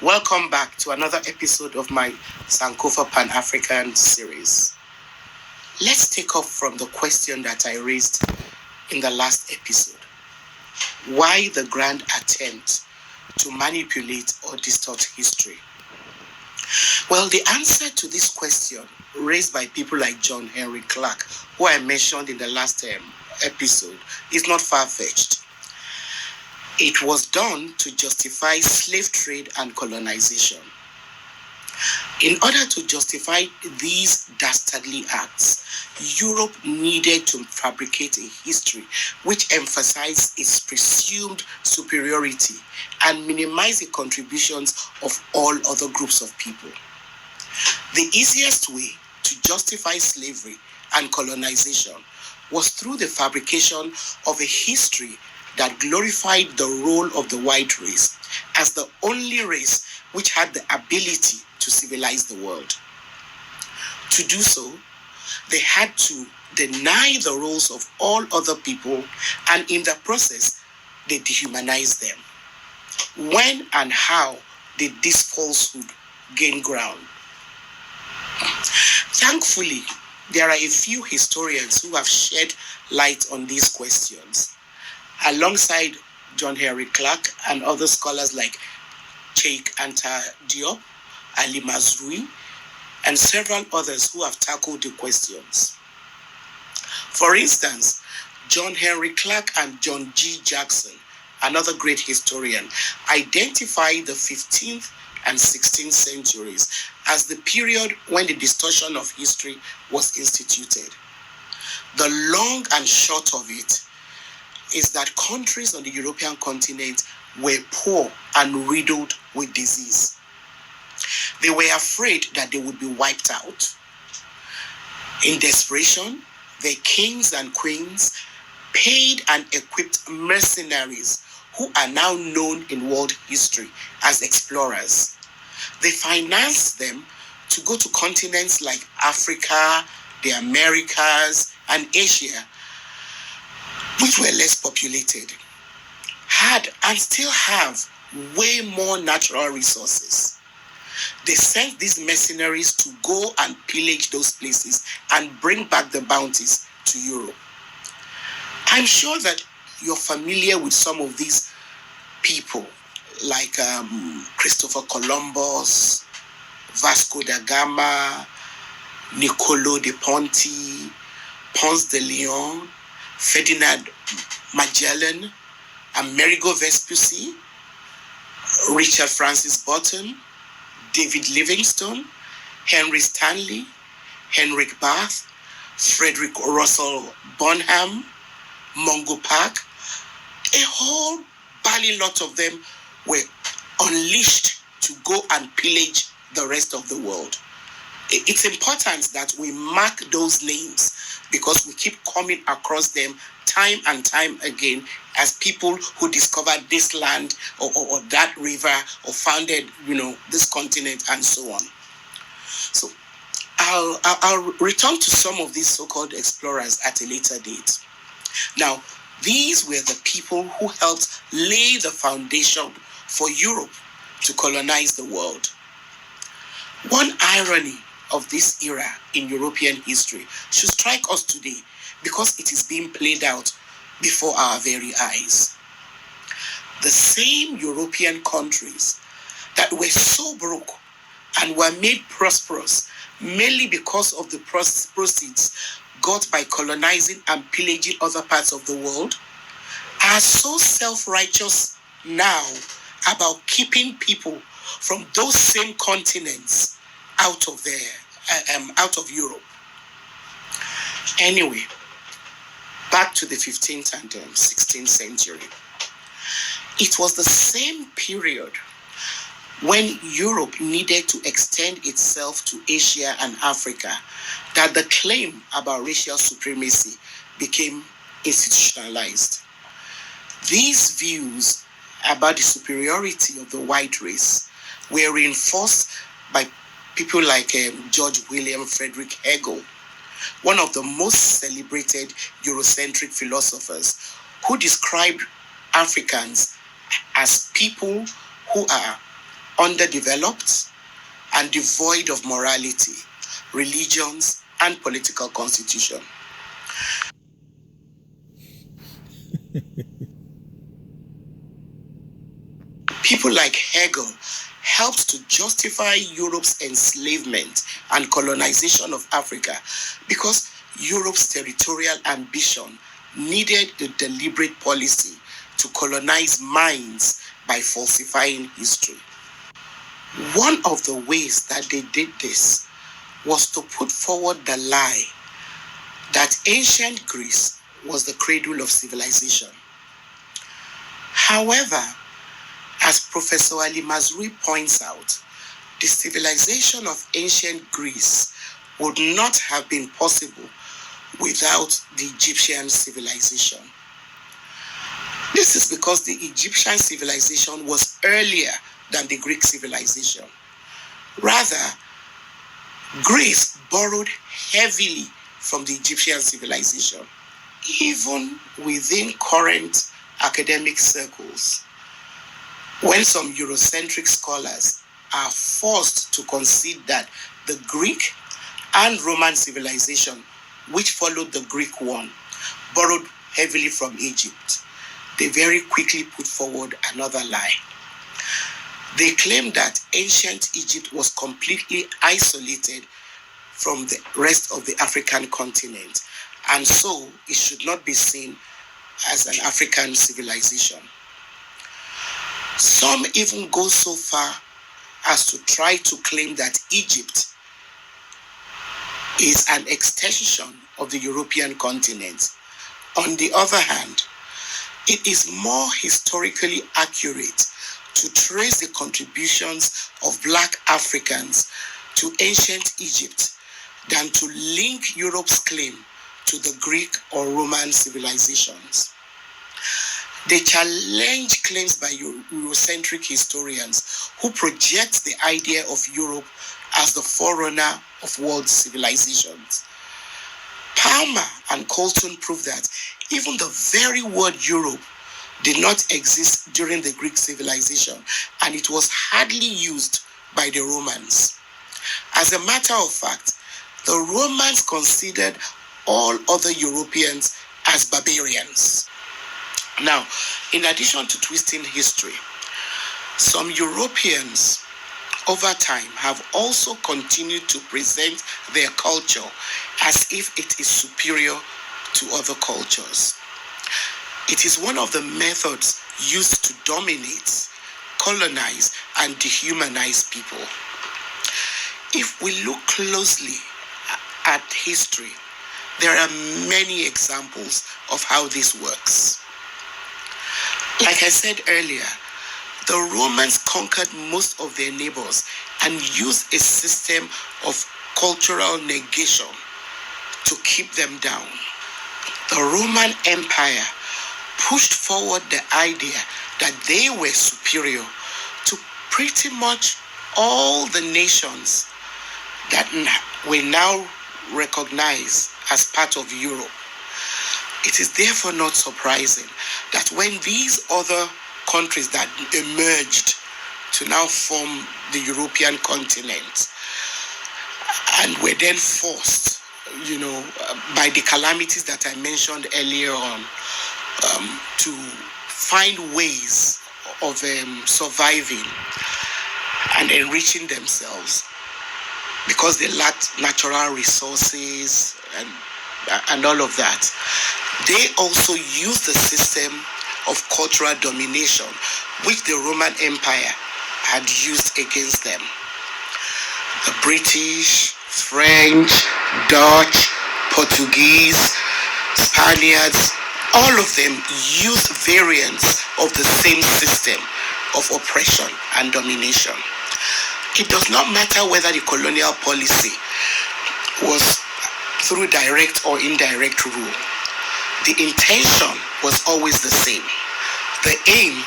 Welcome back to another episode of my Sankofa Pan-African series. Let's take off from the question that I raised in the last episode. Why the grand attempt to manipulate or distort history? Well, the answer to this question, raised by people like John Henry Clark, who I mentioned in the last episode, is not far-fetched. It was done to justify slave trade and colonization. In order to justify these dastardly acts, Europe needed to fabricate a history which emphasized its presumed superiority and minimized the contributions of all other groups of people. The easiest way to justify slavery and colonization was through the fabrication of a history that glorified the role of the white race as the only race which had the ability to civilize the world. To do so, they had to deny the roles of all other people, and in the process, they dehumanized them. When and how did this falsehood gain ground? Thankfully, there are a few historians who have shed light on these questions, alongside John Henry Clark and other scholars like Cheikh Anta Diop, Ali Mazrui, and several others who have tackled the questions. For instance, John Henry Clark and John G. Jackson, another great historian, identify the 15th and 16th centuries as the period when the distortion of history was instituted. The long and short of it is that countries on the European continent were poor and riddled with disease. They were afraid that they would be wiped out. In desperation, their kings and queens paid and equipped mercenaries who are now known in world history as explorers. They financed them to go to continents like Africa, the Americas, and Asia, which were less populated, had and still have way more natural resources. They sent these mercenaries to go and pillage those places and bring back the bounties to Europe. I'm sure that you're familiar with some of these people, like Christopher Columbus, Vasco da Gama, Niccolo de Ponti, Ponce de Leon, Ferdinand Magellan, Amerigo Vespucci, Richard Francis Burton, David Livingstone, Henry Stanley, Henrik Barth, Frederick Russell Bonham, Mungo Park. A whole bally lot of them were unleashed to go and pillage the rest of the world. It's important that we mark those names because we keep coming across them time and time again as people who discovered this land or that river or founded, this continent and so on. So I'll return to some of these so-called explorers at a later date. Now, these were the people who helped lay the foundation for Europe to colonize the world. One irony of this era in European history should strike us today because it is being played out before our very eyes. The same European countries that were so broke and were made prosperous mainly because of the proceeds got by colonizing and pillaging other parts of the world are so self-righteous now about keeping people from those same continents out of Europe. Anyway, back to the 15th and 16th century. It was the same period when Europe needed to extend itself to Asia and Africa that the claim about racial supremacy became institutionalized. These views about the superiority of the white race were reinforced by people like George William Frederick Hegel, one of the most celebrated Eurocentric philosophers, who described Africans as people who are underdeveloped, and devoid of morality, religions, and political constitution. People like Hegel helped to justify Europe's enslavement and colonization of Africa because Europe's territorial ambition needed a deliberate policy to colonize minds by falsifying history. One of the ways that they did this was to put forward the lie that ancient Greece was the cradle of civilization. However, as Professor Ali Mazrui points out, the civilization of ancient Greece would not have been possible without the Egyptian civilization. This is because the Egyptian civilization was earlier than the Greek civilization. Rather, Greece borrowed heavily from the Egyptian civilization. Even within current academic circles, when some Eurocentric scholars are forced to concede that the Greek and Roman civilization, which followed the Greek one, borrowed heavily from Egypt, they very quickly put forward another lie. They claim that ancient Egypt was completely isolated from the rest of the African continent, and so it should not be seen as an African civilization. Some even go so far as to try to claim that Egypt is an extension of the European continent. On the other hand, it is more historically accurate to trace the contributions of Black Africans to ancient Egypt than to link Europe's claim to the Greek or Roman civilizations. They challenge claims by Eurocentric historians who project the idea of Europe as the forerunner of world civilizations. Palmer and Colton prove that even the very word Europe did not exist during the Greek civilization, and it was hardly used by the Romans. As a matter of fact, the Romans considered all other Europeans as barbarians. Now, in addition to twisting history, some Europeans over time have also continued to present their culture as if it is superior to other cultures. It is one of the methods used to dominate, colonize, and dehumanize people. If we look closely at history, there are many examples of how this works. Like I said earlier, the Romans conquered most of their neighbors and used a system of cultural negation to keep them down. The Roman Empire pushed forward the idea that they were superior to pretty much all the nations that we now recognize as part of Europe. It is therefore not surprising that when these other countries that emerged to now form the European continent and were then forced, by the calamities that I mentioned earlier on, to find ways of surviving and enriching themselves because they lacked natural resources and all of that. They also used the system of cultural domination which the Roman Empire had used against them. The British, French, Dutch, Portuguese, Spaniards, all of them used variants of the same system of oppression and domination. It does not matter whether the colonial policy was through direct or indirect rule. The intention was always the same. The aim